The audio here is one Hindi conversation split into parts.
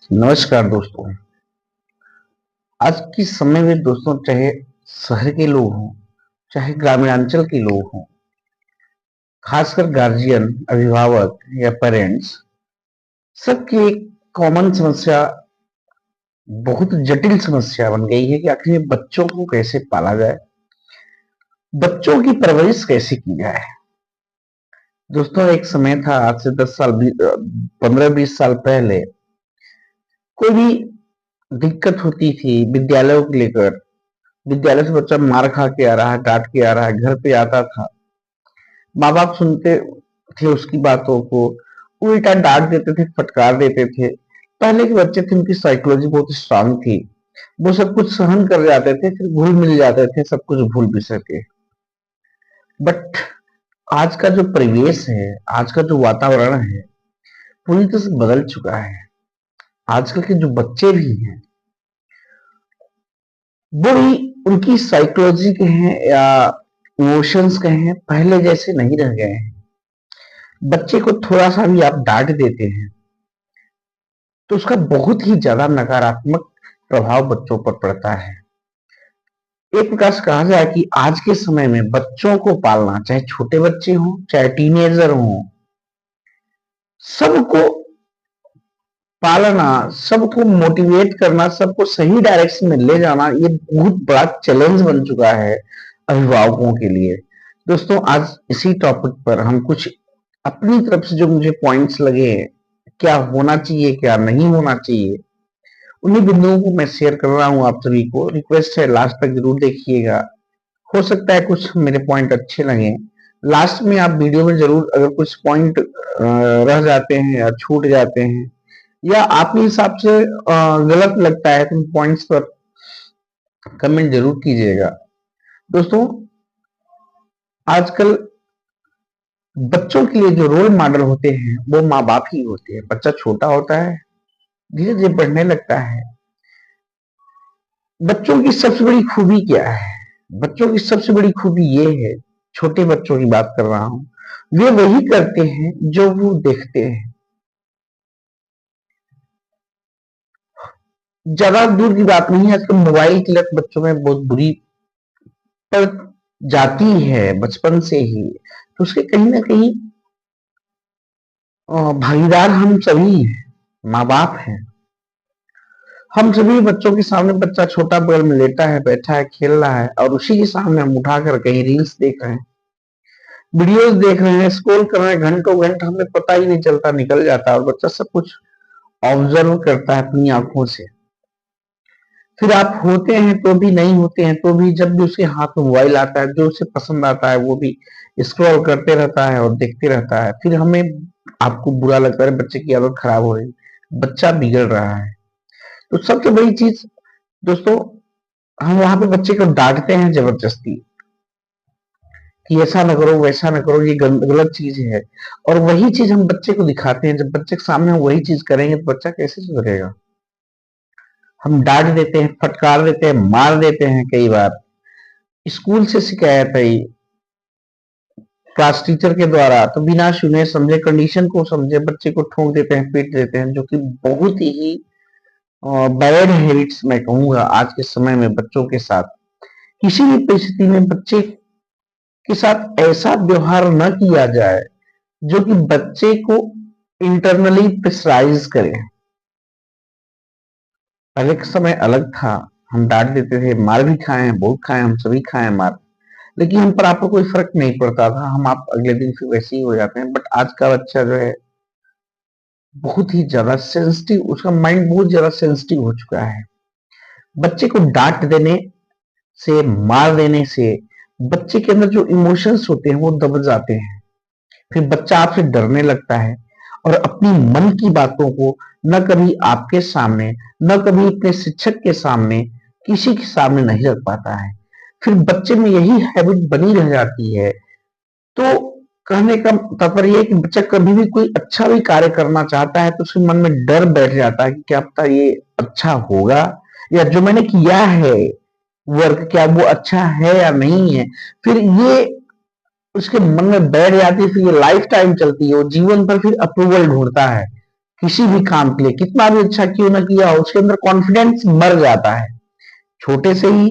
नमस्कार दोस्तों। आज के समय में दोस्तों चाहे शहर के लोग हों, चाहे ग्रामीणांचल के लोग हों, खासकर गार्जियन, अभिभावक या पेरेंट्स, सबकी एक कॉमन समस्या, बहुत जटिल समस्या बन गई है कि आखिर ये बच्चों को कैसे पाला जाए, बच्चों की परवरिश कैसे की जाए। दोस्तों एक समय था, आज से 10 साल 15-20 साल पहले, कोई भी दिक्कत होती थी विद्यालयों को लेकर, विद्यालय से बच्चा मार खा के आ रहा है, डांट के आ रहा है, घर पे आता था, माँ बाप सुनते थे उसकी बातों को, उल्टा डांट देते थे, फटकार देते थे। पहले के बच्चे थे, उनकी साइकोलॉजी बहुत स्ट्रांग थी, वो सब कुछ सहन कर जाते थे, फिर घुल मिल जाते थे, सब कुछ भूल भी सके। बट आज का जो परिवेश है, आज का जो वातावरण है, पूरी तरह से बदल चुका है। आजकल के जो बच्चे भी हैं, वो भी उनकी साइकोलॉजी के हैं या इमोशंस के हैं, पहले जैसे नहीं रह गए हैं। बच्चे को थोड़ा सा भी आप डांट देते हैं तो उसका बहुत ही ज्यादा नकारात्मक प्रभाव बच्चों पर पड़ता है। एक प्रकार से कहा जाए कि आज के समय में बच्चों को पालना, चाहे छोटे बच्चे हों चाहे टीनेजर हों, सबको पालना, सबको मोटिवेट करना, सबको सही डायरेक्शन में ले जाना, ये बहुत बड़ा चैलेंज बन चुका है अभिभावकों के लिए। दोस्तों आज इसी टॉपिक पर हम कुछ अपनी तरफ से जो मुझे पॉइंट्स लगे, क्या होना चाहिए क्या नहीं होना चाहिए, उन्हीं बिंदुओं को मैं शेयर कर रहा हूं आप सभी को। रिक्वेस्ट है लास्ट तक जरूर देखिएगा, हो सकता है कुछ मेरे पॉइंट अच्छे लगे। लास्ट में आप वीडियो में जरूर अगर कुछ पॉइंट रह जाते हैं या छूट जाते हैं या आपके हिसाब से गलत लगता है तो पॉइंट्स पर कमेंट जरूर कीजिएगा। दोस्तों आजकल बच्चों के लिए जो रोल मॉडल होते हैं वो माँ बाप ही होते हैं। बच्चा छोटा होता है, धीरे धीरे बढ़ने लगता है। बच्चों की सबसे बड़ी खूबी क्या है? बच्चों की सबसे बड़ी खूबी ये है, छोटे बच्चों की बात कर रहा हूं, वे वही करते हैं जो वो देखते हैं। ज्यादा दूर की बात नहीं है, आजकल मोबाइल की लत बच्चों में बहुत बुरी पड़ जाती है बचपन से ही, तो उसके कहीं ना कहीं भागीदार हम सभी हैं, माँ बाप हैं। हम सभी बच्चों के सामने, बच्चा छोटा बगल में लेटा है, बैठा है, खेल रहा है, और उसी के सामने हम उठाकर कहीं रील्स देख रहे हैं, वीडियोस देख रहे हैं, स्क्रॉल कर रहे हैं, घंटों घंटे हमें पता ही नहीं चलता, निकल जाता है, और बच्चा सब कुछ ऑब्जर्व करता है अपनी आंखों से। फिर आप होते हैं तो भी, नहीं होते हैं तो भी, जब भी उसके हाथ में मोबाइल आता है, जो उसे पसंद आता है वो भी स्क्रॉल करते रहता है और देखते रहता है। फिर हमें, आपको बुरा लगता है, बच्चे की आदत खराब हो रही, बच्चा बिगड़ रहा है। तो सबसे बड़ी चीज दोस्तों, हम वहां पे बच्चे को डांटते हैं जबरदस्ती कि ऐसा ना करो, वैसा ना करो, ये गलत चीज है, और वही चीज हम बच्चे को दिखाते हैं। जब बच्चे के सामने हम वही चीज करेंगे तो बच्चा कैसे सुधरेगा? हम डांट देते हैं, फटकार देते हैं, मार देते हैं। कई बार स्कूल से शिकायत आई क्लास टीचर के द्वारा, तो बिना सुने समझे, कंडीशन को समझे बच्चे को ठोक देते हैं, पीट देते हैं, जो कि बहुत ही बैड हैबिट्स मैं कहूंगा आज के समय में बच्चों के साथ। किसी भी परिस्थिति में बच्चे के साथ ऐसा व्यवहार न किया जाए जो कि बच्चे को इंटरनली प्रेशराइज करे। पहले का समय अलग था, हम डांट देते थे, मार भी खाए हैं, बहुत खाए, हम सभी खाए हैं मार, लेकिन हम पर आपको कोई फर्क नहीं पड़ता था, हम आप अगले दिन फिर वैसे ही हो जाते हैं। बट आज का बच्चा जो है बहुत ही ज्यादा सेंसिटिव, उसका माइंड बहुत ज्यादा सेंसिटिव हो चुका है। बच्चे को डांट देने से, मार देने से बच्चे के अंदर जो इमोशंस होते हैं वो दब जाते हैं। फिर बच्चा आपसे डरने लगता है और अपनी मन की बातों को न कभी आपके सामने, न कभी अपने शिक्षक के सामने, किसी के सामने नहीं रख पाता है। फिर बच्चे में यही हैबिट बनी रह जाती है। तो कहने का तात्पर्य है कि बच्चा कभी भी कोई अच्छा भी कार्य करना चाहता है तो उसके मन में डर बैठ जाता है कि क्या पता ये अच्छा होगा, या जो मैंने किया है वर्क, क्या वो अच्छा है या नहीं है। फिर ये उसके मन में बैठ जाती है, फिर ये लाइफ टाइम चलती है, वो जीवन भर फिर अप्रूवल ढूंढता है किसी भी काम के लिए कितना भी अच्छा क्यों ना किया हो, उसके अंदर कॉन्फिडेंस मर जाता है। छोटे से ही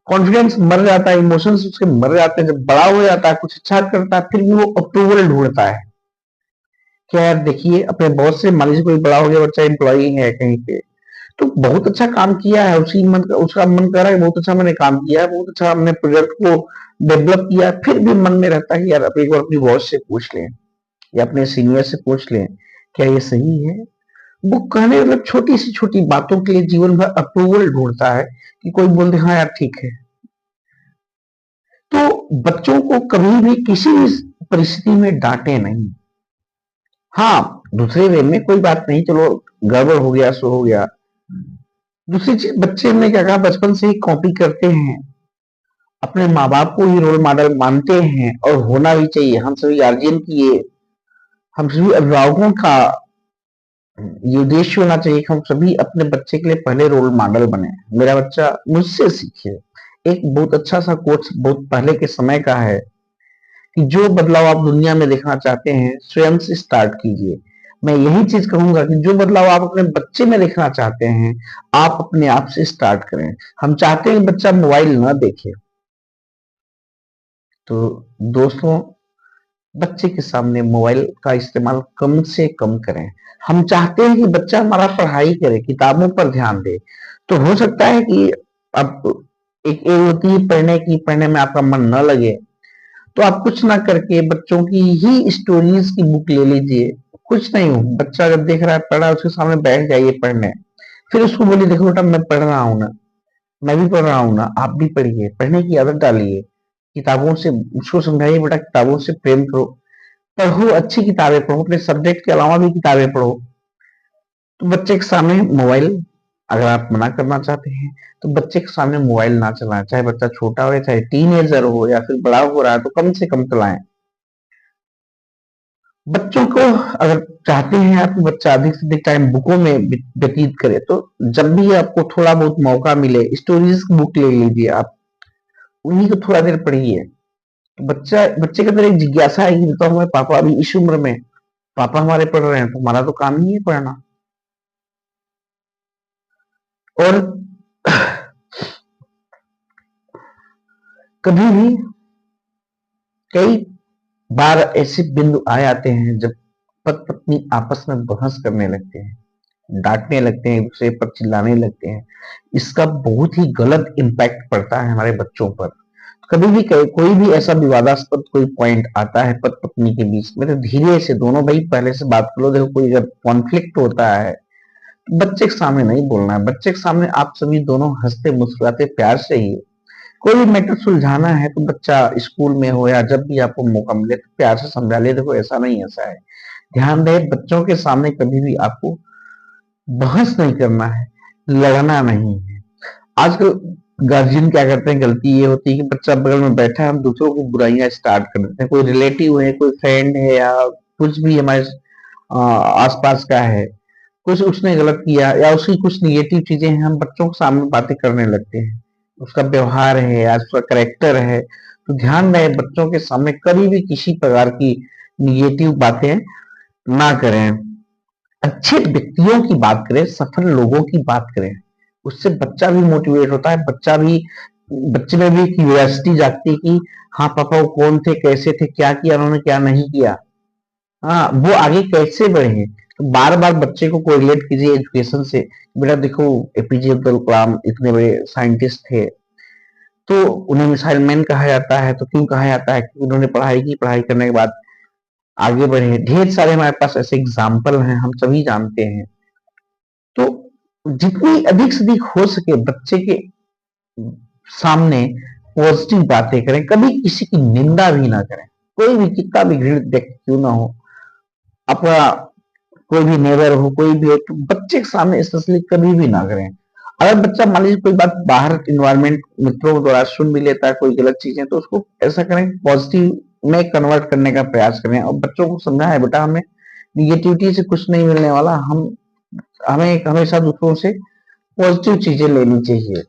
कॉन्फिडेंस मर जाता है, इमोशंस उसके मर जाते हैं। जब बड़ा हो जाता है, कुछ अच्छा करता है, फिर भी वो अप्रूवल ढूंढता है। क्या यार देखिए, अपने बॉस से, मान लीजिए कोई बड़ा हो गया बच्चा एम्प्लॉई है कहीं पे, तो बहुत अच्छा काम किया है, उसका मन कर रहा है बहुत अच्छा मैंने काम किया है, बहुत अच्छा हमने प्रोजेक्ट को डेवलप किया है, फिर भी मन में रहता है कि यार अब एक बार अपनी बॉस से पूछ लें या अपने सीनियर से पूछ लें क्या ये सही है। वो कहने मतलब छोटी सी छोटी बातों के लिए जीवन भर अप्रूवल ढूंढता है कि कोई बोल दे हाँ यार ठीक है। तो बच्चों को कभी भी किसी भी परिस्थिति में डांटे नहीं। हाँ, दूसरे वे में कोई बात नहीं, चलो गड़बड़ हो गया सो हो गया। दूसरी चीज, बच्चे हमने क्या कहा, बचपन से ही कॉपी करते हैं, अपने माँ बाप को ही रोल मॉडल मानते हैं, और होना भी चाहिए। हम सभी गार्जियन की ये, हम सभी अभिभावकों का ये उद्देश्य होना चाहिए कि हम सभी अपने बच्चे के लिए पहले रोल मॉडल बने। मेरा बच्चा मुझसे सीखे। एक बहुत अच्छा सा कोट्स बहुत पहले के समय का है कि जो बदलाव आप दुनिया में देखना चाहते हैं, स्वयं से स्टार्ट कीजिए। मैं यही चीज कहूंगा कि जो बदलाव आप अपने बच्चे में देखना चाहते हैं, आप अपने आप से स्टार्ट करें। हम चाहते हैं कि बच्चा मोबाइल ना देखे, तो दोस्तों बच्चे के सामने मोबाइल का इस्तेमाल कम से कम करें। हम चाहते हैं कि बच्चा हमारा पढ़ाई करे, किताबों पर ध्यान दे। तो हो सकता है कि अब एक एज होती है पढ़ने की, पढ़ने में आपका मन न लगे, तो आप कुछ ना करके बच्चों की ही स्टोरीज की बुक ले लीजिए। कुछ नहीं हो, बच्चा जब देख रहा है पढ़ रहा है, उसके सामने बैठ जाइए पढ़ने। फिर उसको बोलिए देखो बेटा मैं पढ़ रहा हूँ ना, मैं भी पढ़ रहा हूँ ना, आप भी पढ़िए, पढ़ने की आदत डालिए। किताबों से उसको समझाइए बेटा किताबों से प्रेम करो, पढ़ो, अच्छी किताबें पढ़ो, अपने सब्जेक्ट के अलावा भी किताबें पढ़ो। तो बच्चे के सामने मोबाइल, अगर आप मना करना चाहते हैं तो बच्चे के सामने मोबाइल ना चलाएं। चाहे बच्चा छोटा हो, चाहे टीनेजर हो, या फिर बड़ा हो रहा है, तो कम से कम चलाएं। बच्चों को अगर चाहते हैं आप कि बच्चा अधिक से अधिक टाइम बुकों में व्यतीत करे, तो जब भी आपको थोड़ा बहुत मौका मिले, स्टोरीज की बुक ले लीजिए, आप उन्हीं को थोड़ा देर पढ़िए। तो बच्चे के अंदर एक जिज्ञासा है कि तो हमारे पापा अभी इस उम्र में, पापा हमारे पढ़ रहे हैं, तो हमारा तो काम ही है पढ़ना। और कभी भी कई बार ऐसे बिंदु आ जाते हैं जब पति पत्नी आपस में बहस करने लगते हैं, डांटने लगते हैं, एक दूसरे पर चिल्लाने लगते हैं। इसका बहुत ही गलत इम्पैक्ट पड़ता है हमारे बच्चों पर। कभी भी कोई भी ऐसा विवादास्पद कोई पॉइंट आता है पति पत्नी के बीच में, तो धीरे से दोनों भाई पहले से बात कर लो। देखो कोई अगर कॉन्फ्लिक्ट होता है, बच्चे के सामने नहीं बोलना है। बच्चे के सामने आप सभी दोनों हंसते मुस्कुराते प्यार से ही कोई भी मैटर सुलझाना है, तो बच्चा स्कूल में हो या जब भी आपको मौका मिले तो प्यार से समझा ले, देखो ऐसा नहीं ऐसा है। ध्यान रहे बच्चों के सामने कभी भी आपको बहस नहीं करना है, लड़ना नहीं है। आजकल गार्जियन क्या करते हैं, गलती ये होती है कि बच्चा बगल में बैठा है, हम दूसरों की बुराइयां स्टार्ट कर देते हैं। कोई रिलेटिव है, कोई फ्रेंड है, या कुछ भी हमारे आसपास का है, कुछ उसने गलत किया या उसकी कुछ निगेटिव चीजें हैं, हम बच्चों के सामने बातें करने लगते हैं। उसका व्यवहार है या उसका करेक्टर है, तो ध्यान रहे बच्चों के सामने कभी भी किसी प्रकार की निगेटिव बातें ना करें। अच्छे व्यक्तियों की बात करें, सफल लोगों की बात करें। उससे बच्चा भी मोटिवेट होता है, बच्चे में भी क्यूरियोसिटी जागती है कि हाँ पापा वो कौन थे, कैसे थे, क्या किया उन्होंने, क्या नहीं किया, हाँ वो आगे कैसे बढ़े। तो बार बार बच्चे को कोरिलेट कीजिए एजुकेशन से। बेटा देखो एपीजे अब्दुल कलाम इतने बड़े साइंटिस्ट थे, तो उन्हें मिसाइल मैन कहा जाता है। तो क्यों कहा जाता है? क्योंकि उन्होंने पढ़ाई की, पढ़ाई करने के बाद आगे बढ़े। ढेर सारे हमारे पास ऐसे एग्जाम्पल हैं, हम सभी जानते हैं। तो जितनी अधिक से अधिक हो सके बच्चे के सामने पॉजिटिव बातें करें, कभी किसी की निंदा भी ना करें। कोई भी कितना भी घृणित व्यक्ति क्यों ना हो, अपना कोई भी नेबर हो, कोई भी हो, तो बच्चे के सामने स्पेशली कभी भी ना करें। अगर बच्चा मान लीजिए कोई बात बाहर इन्वायरमेंट मित्रों द्वारा सुन भी लेता है, कोई गलत चीजें, तो उसको ऐसा करें पॉजिटिव में कन्वर्ट करने का प्रयास करें, और बच्चों को समझाएं बेटा हमें निगेटिविटी से कुछ नहीं मिलने वाला, हम हमें हमेशा दूसरों से पॉजिटिव चीजें लेनी चाहिए।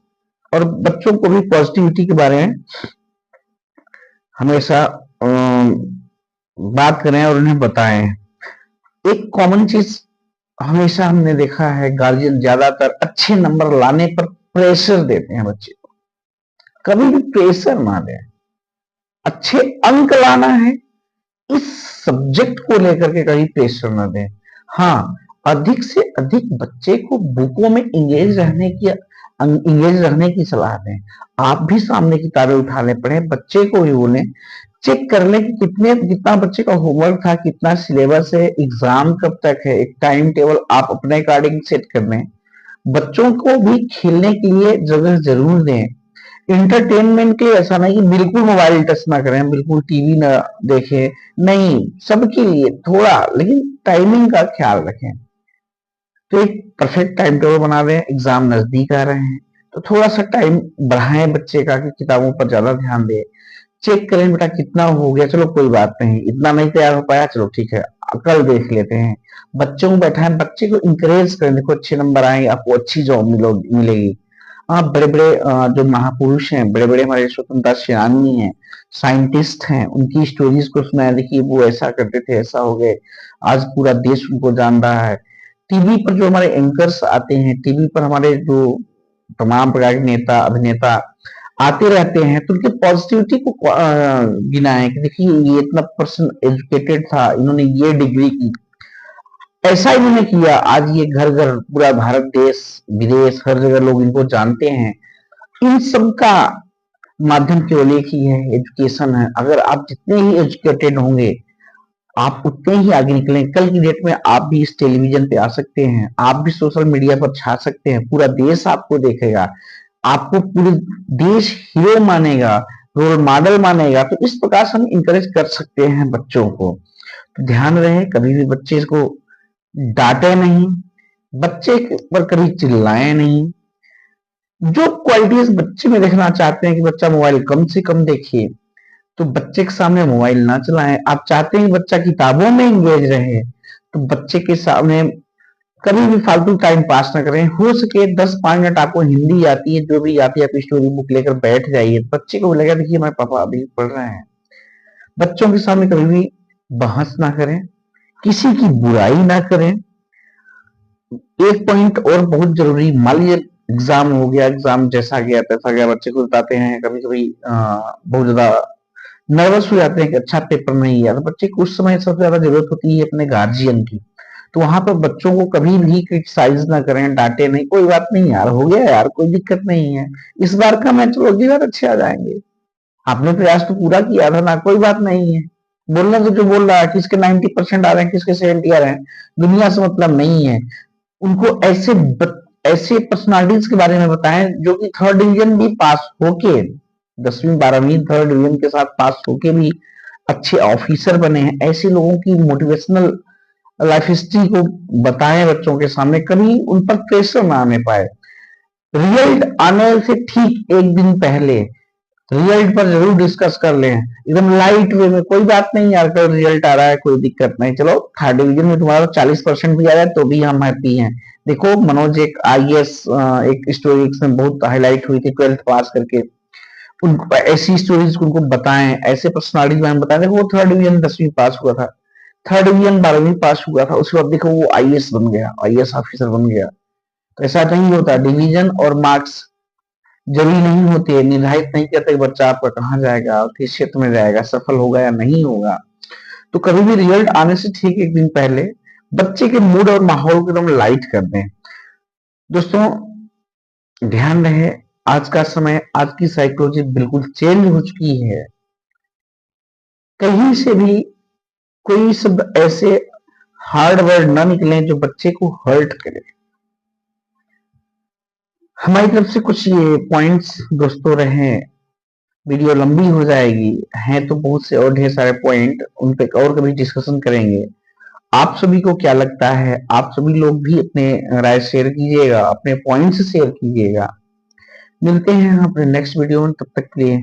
और बच्चों को भी पॉजिटिविटी के बारे में हमेशा बात करें और उन्हें बताएं। एक कॉमन चीज हमेशा हमने देखा है गार्जियन ज्यादातर अच्छे नंबर लाने पर प्रेशर देते हैं बच्चे को। कभी भी प्रेशर ना दें। अच्छे अंक लाना है, इस सब्जेक्ट को लेकर के कभी प्रेशर ना दें। हाँ, अधिक से अधिक बच्चे को बुकों में इंगेज रहने की सलाह दें। आप भी सामने किताबें उठा ले, पढ़े, बच्चे को भी बोलें, चेक कर ले कि कितना बच्चे का होमवर्क था, कितना सिलेबस है, एग्जाम कब तक है, एक टाइम टेबल आप अपने अकॉर्डिंग सेट कर लें। बच्चों को भी खेलने के लिए जगह जरूर दें। इंटरटेनमेंट के लिए ऐसा नहीं कि बिल्कुल मोबाइल टच ना करें, बिल्कुल टीवी ना देखें, नहीं, सबके लिए थोड़ा, लेकिन टाइमिंग का ख्याल रखें। तो एक परफेक्ट टाइम टेबल बना दें। एग्जाम नजदीक आ रहे हैं तो थोड़ा सा टाइम बढ़ाएं बच्चे का कि किताबों पर ज्यादा ध्यान दें। चेक करें बेटा कितना हो गया, चलो कोई बात नहीं, इतना नहीं तैयार हो पाया, चलो ठीक है, कल देख लेते हैं। बच्चों को बैठाएं, बच्चे को इंकरेज करें, देखो अच्छे नंबर आएंगे, आपको अच्छी जॉब मिलेगी। आप बड़े बड़े जो महापुरुष हैं, बड़े बड़े हमारे स्वतंत्रता सेनानी हैं, साइंटिस्ट हैं, उनकी स्टोरीज को सुनाया, देखिए वो ऐसा करते थे, ऐसा हो गए, आज पूरा देश उनको जान रहा है। टीवी पर जो हमारे एंकर्स आते हैं, टीवी पर हमारे जो तमाम प्रकार के नेता अभिनेता आते रहते हैं, तो उनके पॉजिटिविटी को गिनाएं कि देखिए ये इतना पर्सन एजुकेटेड था, इन्होंने ये डिग्री की, ऐसा इन्होंने किया, आज ये घर घर पूरा भारत देश विदेश हर जगह लोग इनको जानते हैं। इन सब का माध्यम केवल एक ही है, एजुकेशन है। अगर आप जितने ही एजुकेटेड होंगे, आप उतने ही आगे निकलें। कल की डेट में आप भी इस टेलीविजन पे आ सकते हैं, आप भी सोशल मीडिया पर छा सकते हैं, पूरा देश आपको देखेगा, आपको पूरे देश हीरो मानेगा, रोल मॉडल मानेगा। तो इस प्रकार से हम इंकरेज कर सकते हैं बच्चों को। तो ध्यान रहे, कभी भी बच्चे को डांटे नहीं, बच्चे पर कभी चिल्लाए नहीं। जो क्वालिटीज बच्चे में देखना चाहते हैं कि बच्चा मोबाइल कम से कम देखिए, तो बच्चे के सामने मोबाइल ना चलाएं। आप चाहते हैं बच्चा किताबों में इंगेज रहे, तो बच्चे के सामने कभी भी फालतू टाइम पास ना करें। हो सके 10-5 मिनट आपको हिंदी आती है, जो भी आती है, आप स्टोरी बुक लेकर बैठ जाइए, बच्चे को लगेगा देखिए हमारे पापा अभी पढ़ रहे हैं। बच्चों के सामने कभी भी बहस ना करें, किसी की बुराई ना करें। एक पॉइंट और बहुत जरूरी, मान लीजिए एग्जाम हो गया, एग्जाम जैसा गया तैसा गया, बच्चे को बताते हैं, कभी कभी बहुत ज्यादा नर्वस हो जाते हैं कि अच्छा पेपर नहीं गया, तो बच्चे को उस समय सबसे ज्यादा जरूरत होती है अपने गार्जियन की। तो वहां पर बच्चों को कभी भी क्रिटिसाइज ना करें, डांटे नहीं, कोई बात नहीं यार, हो गया यार, कोई दिक्कत नहीं है, इस बार का मैच चलो अगली बार अच्छे आ जाएंगे, आपने प्रयास तो पूरा किया था ना, कोई बात नहीं है। बोलना तो जो बोल रहा है, किसके 90% आ रहे हैं, किसके 70 आ रहे हैं, दुनिया से मतलब नहीं है। उनको ऐसे पर्सनालिटीज के बारे में बताएं जो कि थर्ड डिवीजन भी पास होके, 10वीं 12वीं थर्ड डिवीजन के साथ पास होके भी अच्छे ऑफिसर बने हैं। ऐसे लोगों की मोटिवेशनल लाइफ हिस्ट्री को बताएं बच्चों के सामने, कभी उन पर प्रेशर ना आने पाए। रिजल्ट आने से ठीक एक दिन पहले रिजल्ट पर जरूर डिस्कस कर लें, एकदम लाइट वे में, कोई बात नहीं यार, कल रिजल्ट आ रहा है, कोई दिक्कत नहीं, चलो थर्ड डिवीजन में तुम्हारा 40% भी आ जाए तो भी हम हैप्पी हैं। देखो मनोज एक आईएएस, एक स्टोरी में बहुत हाईलाइट हुई थी 12th पास करके, उनको ऐसी स्टोरीज उनको बताएं, ऐसे पर्सनालिटीज में बताएं। देखो वो थर्ड डिवीजन 10वीं पास हुआ था, थर्ड डिवीजन 12वीं पास हुआ था, उसके बाद देखो वो आईएएस बन गया, आईएएस ऑफिसर बन गया। तो ऐसा नहीं होता, डिवीजन और मार्क्स जरूरी नहीं होते, निर्धारित नहीं करते कि बच्चा आपका कहाँ जाएगा और किस क्षेत्र में जाएगा, सफल होगा या नहीं होगा। तो कभी भी रिजल्ट आने से ठीक एक दिन पहले बच्चे के मूड और माहौल को एकदम लाइट कर दें। दोस्तों ध्यान रहे, आज का समय, आज की साइकोलॉजी बिल्कुल चेंज हो चुकी है। कहीं से भी कोई शब्द ऐसे हार्ड वर्ड ना निकले जो बच्चे को हर्ट करे। हमारी तरफ से कुछ ये पॉइंट्स दोस्तों रहे, वीडियो लंबी हो जाएगी, हैं तो बहुत से और ढेर सारे पॉइंट, उन पे और कभी डिस्कशन करेंगे। आप सभी को क्या लगता है, आप सभी लोग भी अपने राय शेयर कीजिएगा, अपने पॉइंट्स शेयर कीजिएगा। मिलते हैं अपने नेक्स्ट वीडियो में, तब तक के लिए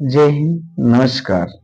जय हिंद, नमस्कार।